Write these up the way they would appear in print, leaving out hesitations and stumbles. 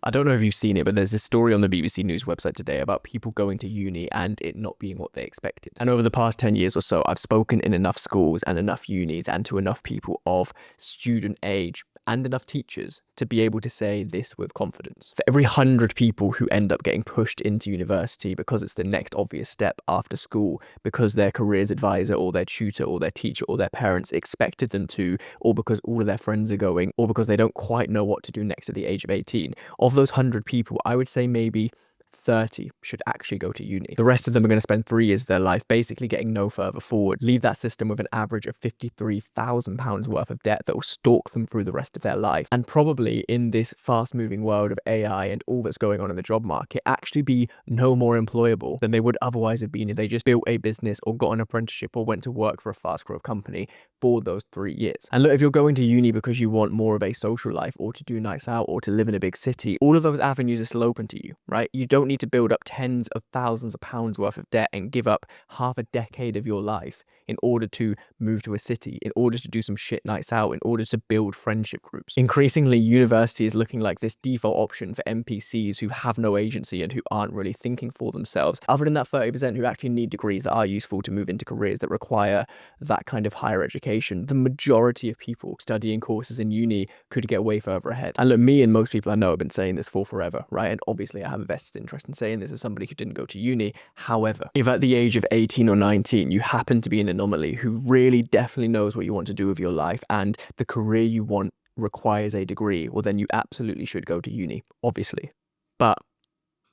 I don't know if you've seen it, but there's this story on the BBC News website today about people going to uni and it not being what they expected. And over the past 10 years or so, I've spoken in enough schools and enough unis and to enough people of student age and enough teachers to be able to say this with confidence. For every 100 people who end up getting pushed into university because it's the next obvious step after school, because their careers advisor or their tutor or their teacher or their parents expected them to, or because all of their friends are going, or because they don't quite know what to do next at the age of 18, of those 100 people, I would say maybe 30 should actually go to uni. The rest of them are going to spend 3 years of their life basically getting no further forward, leave that system with an average of £53,000 worth of debt that will stalk them through the rest of their life, and probably in this fast-moving world of AI and all that's going on in the job market, actually be no more employable than they would otherwise have been if they just built a business or got an apprenticeship or went to work for a fast growth company for those 3 years. And look, if you're going to uni because you want more of a social life or to do nights out or to live in a big city, all of those avenues are still open to you, right? You don't need to build up tens of thousands of pounds worth of debt and give up half a decade of your life in order to move to a city, in order to do some shit nights out, in order to build friendship groups. Increasingly, university is looking like this default option for NPCs who have no agency and who aren't really thinking for themselves, other than that 30% who actually need degrees that are useful to move into careers that require that kind of higher education. The majority of people studying courses in uni could get way further ahead. And look, me and most people I know have been saying this for forever, right? And obviously I have a vested interest in saying this as somebody who didn't go to uni. However, if at the age of 18 or 19, you happen to be an anomaly who really definitely knows what you want to do with your life and the career you want requires a degree, well, then you absolutely should go to uni, obviously. But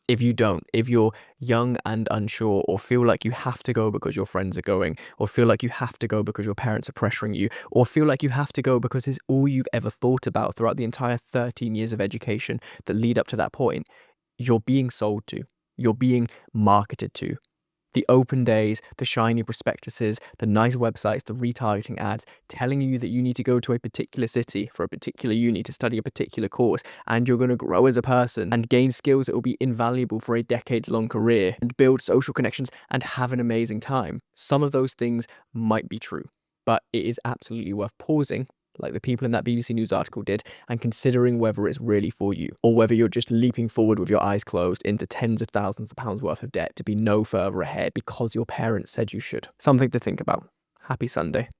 if you don't, if you're young and unsure, or feel like you have to go because your friends are going, or feel like you have to go because your parents are pressuring you, or feel like you have to go because it's all you've ever thought about throughout the entire 13 years of education that lead up to that point, you're being sold to, you're being marketed to. The open days, the shiny prospectuses, the nice websites, the retargeting ads telling you that you need to go to a particular city for a particular uni to study a particular course, and you're going to grow as a person and gain skills that will be invaluable for a decades-long career and build social connections and have an amazing time. Some of those things might be true, but it is absolutely worth pausing, like the people in that BBC News article did, and considering whether it's really for you, or whether you're just leaping forward with your eyes closed into tens of thousands of pounds worth of debt to be no further ahead because your parents said you should. Something to think about. Happy Sunday.